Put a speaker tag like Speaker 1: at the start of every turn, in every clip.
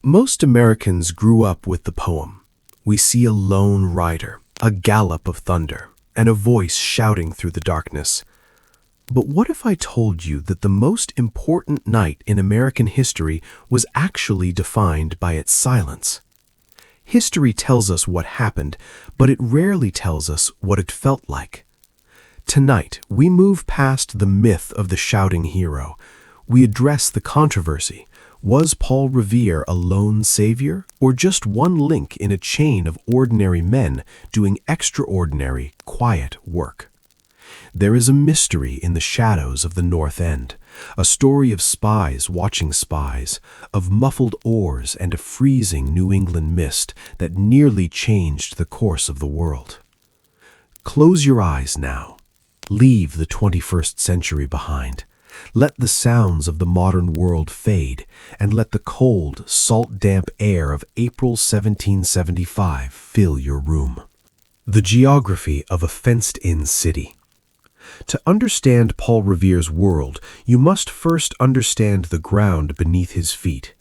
Speaker 1: Most Americans grew up with the poem. We see a lone rider, a gallop of thunder, and a voice shouting through the darkness. But what if I told you that the most important night in American history was actually defined by its silence? History tells us what happened, but it rarely tells us what it felt like. Tonight, we move past the myth of the shouting hero. We address the controversy. Was Paul Revere a lone savior, or just one link in a chain of ordinary men doing extraordinary, quiet work? There is a mystery in the shadows of the North End, a story of spies watching spies, of muffled oars and a freezing New England mist that nearly changed the course of the world. Close your eyes now. Leave the 21st century behind. Let the sounds of the modern world fade, and let the cold, salt-damp air of April 1775 fill your room. The geography of a fenced-in city. To understand Paul Revere's world, you must first understand the ground beneath his feet.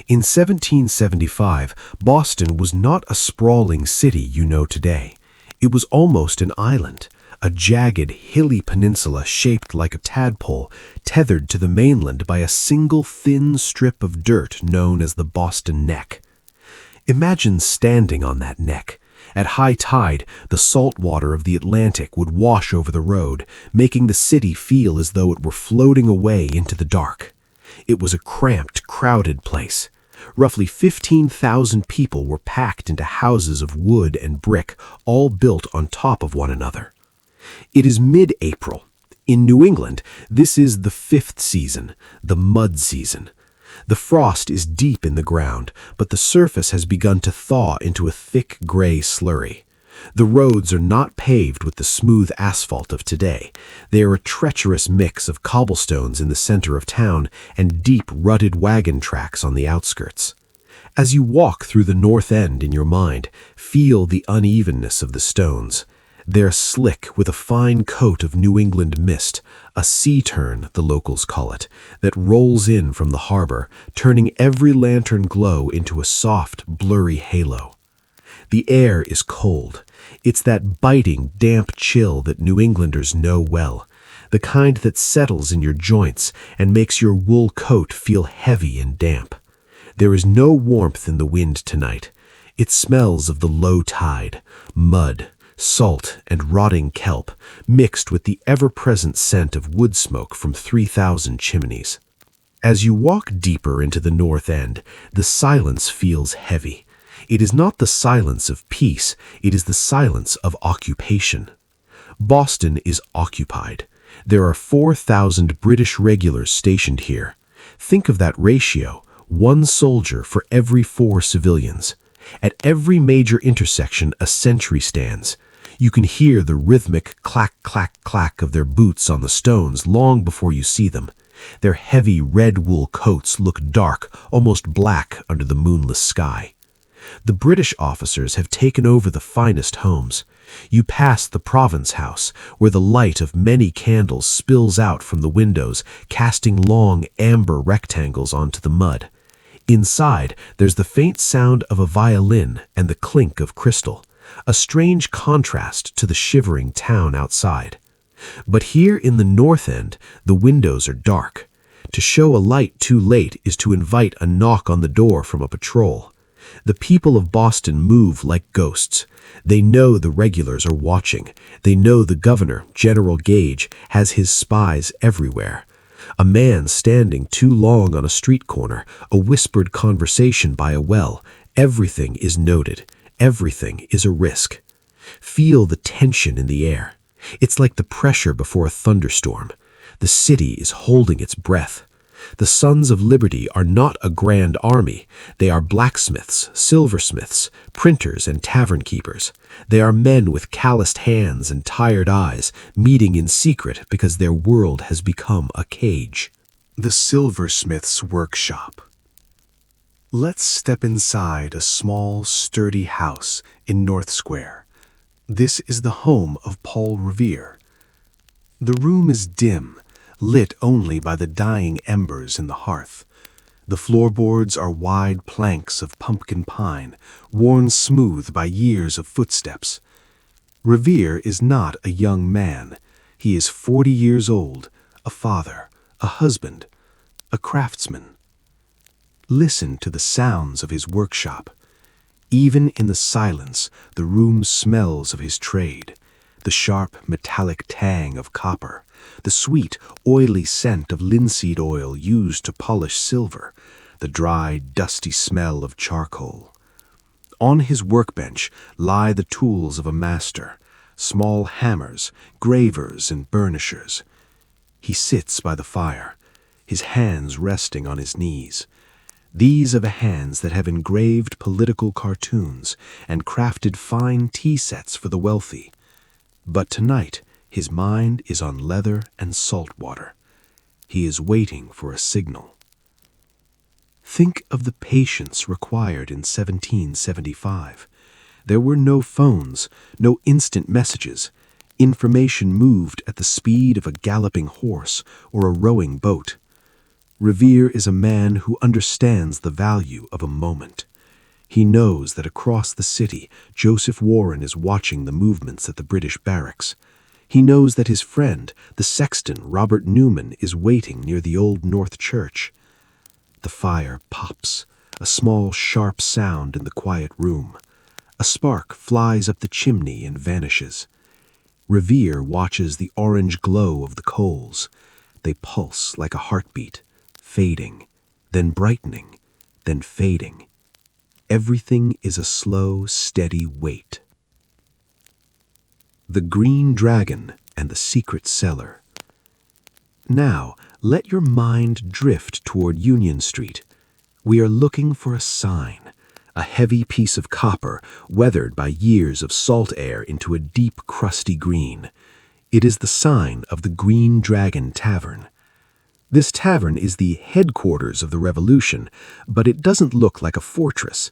Speaker 1: In 1775, Boston was not a sprawling city you know today. It was almost an island, a jagged, hilly peninsula shaped like a tadpole, tethered to the mainland by a single thin strip of dirt known as the Boston Neck. Imagine standing on that neck. At high tide, the salt water of the Atlantic would wash over the road, making the city feel as though it were floating away into the dark. It was a cramped, crowded place. Roughly 15,000 people were packed into houses of wood and brick, all built on top of one another. It is mid-April. In New England, this is the fifth season, the mud season. The frost is deep in the ground, but the surface has begun to thaw into a thick gray slurry. The roads are not paved with the smooth asphalt of today. They are a treacherous mix of cobblestones in the center of town and deep, rutted wagon tracks on the outskirts. As you walk through the North End in your mind, feel the unevenness of the stones. They're slick with a fine coat of New England mist, a sea turn, the locals call it, that rolls in from the harbor, turning every lantern glow into a soft, blurry halo. The air is cold. It's that biting, damp chill that New Englanders know well, the kind that settles in your joints and makes your wool coat feel heavy and damp. There is no warmth in the wind tonight. It smells of the low tide, mud, salt and rotting kelp, mixed with the ever-present scent of wood smoke from 3,000 chimneys. As you walk deeper into the North End, the silence feels heavy. It is not the silence of peace, it is the silence of occupation. Boston is occupied. There are 4,000 British regulars stationed here. Think of that ratio, 1 soldier for every 4 civilians. At every major intersection, a sentry stands. You can hear the rhythmic clack, clack, clack of their boots on the stones long before you see them. Their heavy red wool coats look dark, almost black under the moonless sky. The British officers have taken over the finest homes. You pass the Province House, where the light of many candles spills out from the windows, casting long amber rectangles onto the mud. Inside, there's the faint sound of a violin and the clink of crystal, a strange contrast to the shivering town outside. But here in the North End, the windows are dark. To show a light too late is to invite a knock on the door from a patrol. The people of Boston move like ghosts. They know the regulars are watching. They know the governor, General Gage, has his spies everywhere. A man standing too long on a street corner, a whispered conversation by a well. Everything is noted. Everything is a risk. Feel the tension in the air. It's like the pressure before a thunderstorm. The city is holding its breath. The Sons of Liberty are not a grand army. They are blacksmiths, silversmiths, printers, and tavern keepers. They are men with calloused hands and tired eyes, meeting in secret because their world has become a cage. The Silversmith's workshop. Let's step inside a small, sturdy house in North Square. This is the home of Paul Revere. The room is dim, lit only by the dying embers in the hearth. The floorboards are wide planks of pumpkin pine, worn smooth by years of footsteps. Revere is not a young man. He is 40 years old, a father, a husband, a craftsman. Listen to the sounds of his workshop. Even in the silence, the room smells of his trade. The sharp, metallic tang of copper, the sweet, oily scent of linseed oil used to polish silver, the dry, dusty smell of charcoal. On his workbench lie the tools of a master, small hammers, gravers, and burnishers. He sits by the fire, his hands resting on his knees. These are the hands that have engraved political cartoons and crafted fine tea sets for the wealthy. But tonight, his mind is on leather and salt water. He is waiting for a signal. Think of the patience required in 1775. There were no phones, no instant messages. Information moved at the speed of a galloping horse or a rowing boat. Revere is a man who understands the value of a moment. He knows that across the city, Joseph Warren is watching the movements at the British barracks. He knows that his friend, the sexton Robert Newman, is waiting near the Old North Church. The fire pops, a small, sharp sound in the quiet room. A spark flies up the chimney and vanishes. Revere watches the orange glow of the coals. They pulse like a heartbeat, fading, then brightening, then fading. Everything is a slow, steady wait. The Green Dragon and the Secret Cellar. Now, let your mind drift toward Union Street. We are looking for a sign, a heavy piece of copper weathered by years of salt air into a deep, crusty green. It is the sign of the Green Dragon Tavern. This tavern is the headquarters of the Revolution, but it doesn't look like a fortress.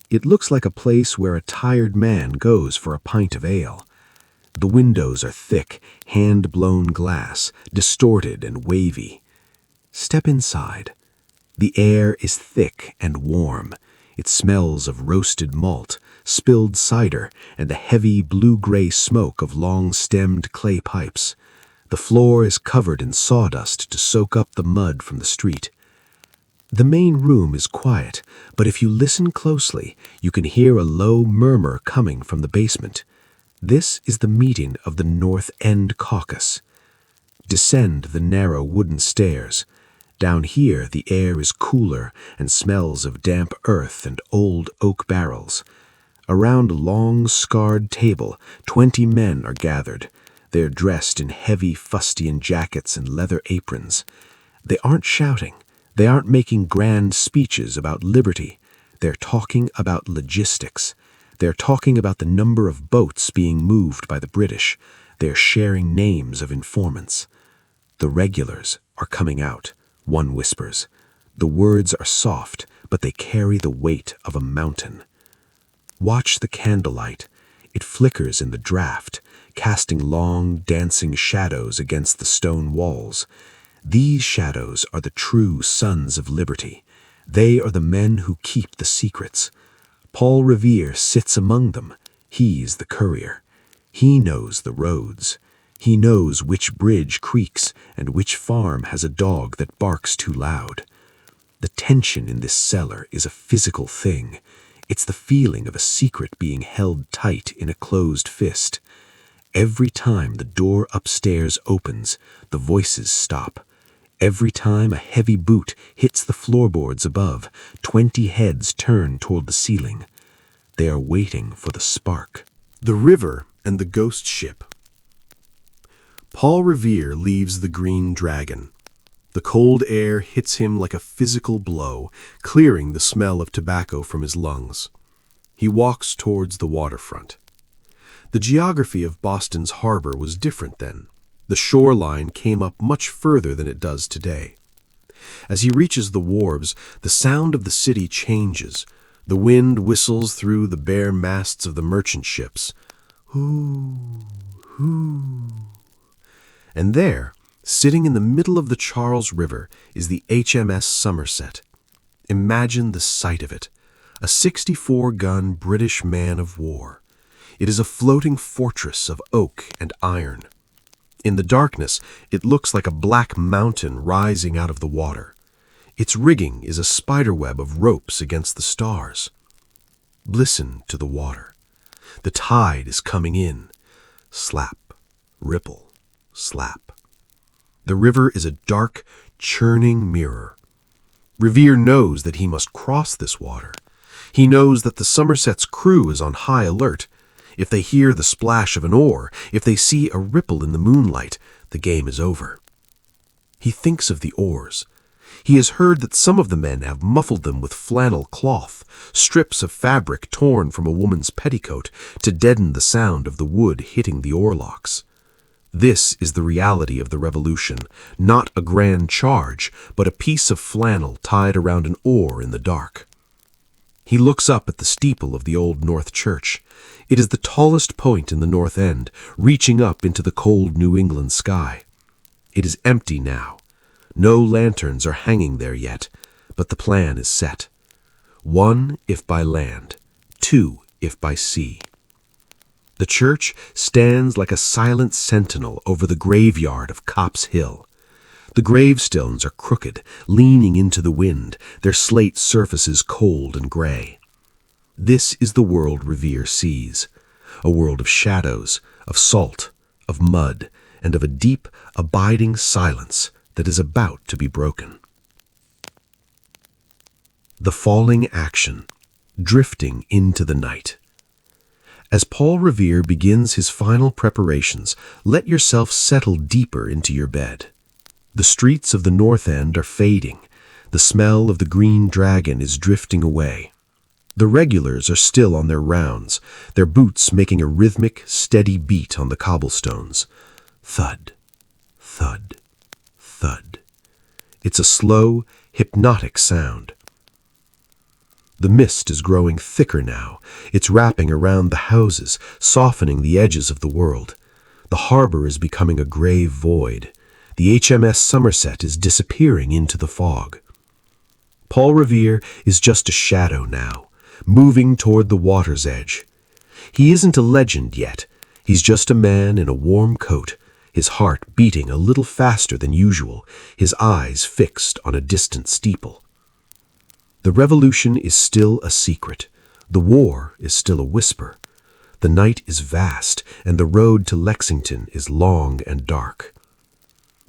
Speaker 1: It looks like a place where a tired man goes for a pint of ale. The windows are thick, hand-blown glass, distorted and wavy. Step inside. The air is thick and warm. It smells of roasted malt, spilled cider, and the heavy blue-gray smoke of long-stemmed clay pipes. The floor is covered in sawdust to soak up the mud from the street. The main room is quiet, but if you listen closely, you can hear a low murmur coming from the basement. This is the meeting of the North End Caucus. Descend the narrow wooden stairs. Down here the air is cooler and smells of damp earth and old oak barrels. Around a long, scarred table, 20 men are gathered. They're dressed in heavy fustian jackets and leather aprons. They aren't shouting. They aren't making grand speeches about liberty. They're talking about logistics. They're talking about the number of boats being moved by the British. They're sharing names of informants. The regulars are coming out, one whispers. The words are soft, but they carry the weight of a mountain. Watch the candlelight. It flickers in the draught, casting long, dancing shadows against the stone walls. These shadows are the true sons of liberty. They are the men who keep the secrets. Paul Revere sits among them. He's the courier. He knows the roads. He knows which bridge creaks and which farm has a dog that barks too loud. The tension in this cellar is a physical thing. It's the feeling of a secret being held tight in a closed fist. Every time the door upstairs opens, the voices stop. Every time a heavy boot hits the floorboards above, 20 heads turn toward the ceiling. They are waiting for the spark. The River and the Ghost Ship. Paul Revere leaves the Green Dragon. The cold air hits him like a physical blow, clearing the smell of tobacco from his lungs. He walks towards the waterfront. The geography of Boston's harbor was different then. The shoreline came up much further than it does today. As he reaches the wharves, the sound of the city changes. The wind whistles through the bare masts of the merchant ships. Hoo, hoo. And there, sitting in the middle of the Charles River, is the HMS Somerset. Imagine the sight of it. A 64-gun British man of war. It is a floating fortress of oak and iron. In the darkness, it looks like a black mountain rising out of the water. Its rigging is a spiderweb of ropes against the stars. Listen to the water. The tide is coming in. Slap, ripple, slap. The river is a dark, churning mirror. Revere knows that he must cross this water. He knows that the Somerset's crew is on high alert. If they hear the splash of an oar, if they see a ripple in the moonlight, the game is over. He thinks of the oars. He has heard that some of the men have muffled them with flannel cloth, strips of fabric torn from a woman's petticoat to deaden the sound of the wood hitting the oarlocks. This is the reality of the revolution, not a grand charge, but a piece of flannel tied around an oar in the dark. He looks up at the steeple of the Old North Church. It is the tallest point in the North End, reaching up into the cold New England sky. It is empty now. No lanterns are hanging there yet, but the plan is set. 1 if by land, 2 if by sea. The church stands like a silent sentinel over the graveyard of Copp's Hill. The gravestones are crooked, leaning into the wind, their slate surfaces cold and gray. This is the world Revere sees, a world of shadows, of salt, of mud, and of a deep, abiding silence that is about to be broken. The falling action, drifting into the night. As Paul Revere begins his final preparations, let yourself settle deeper into your bed. The streets of the North End are fading. The smell of the Green Dragon is drifting away. The regulars are still on their rounds, their boots making a rhythmic, steady beat on the cobblestones. Thud, thud, thud. It's a slow, hypnotic sound. The mist is growing thicker now. It's wrapping around the houses, softening the edges of the world. The harbor is becoming a gray void. The HMS Somerset is disappearing into the fog. Paul Revere is just a shadow now, moving toward the water's edge. He isn't a legend yet. He's just a man in a warm coat, his heart beating a little faster than usual, his eyes fixed on a distant steeple. The revolution is still a secret. The war is still a whisper. The night is vast, and the road to Lexington is long and dark.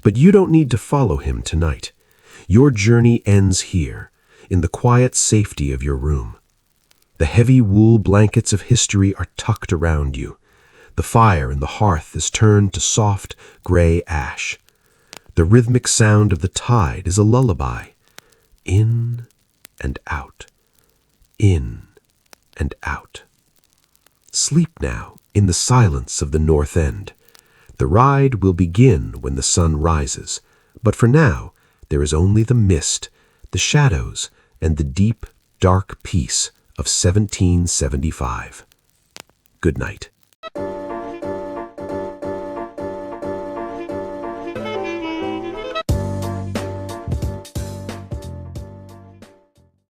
Speaker 1: But you don't need to follow him tonight. Your journey ends here, in the quiet safety of your room. The heavy wool blankets of history are tucked around you. The fire in the hearth is turned to soft, gray ash. The rhythmic sound of the tide is a lullaby. In and out. In and out. Sleep now in the silence of the North End. The ride will begin when the sun rises, but for now there is only the mist, the shadows, and the deep, dark peace of 1775. Good night.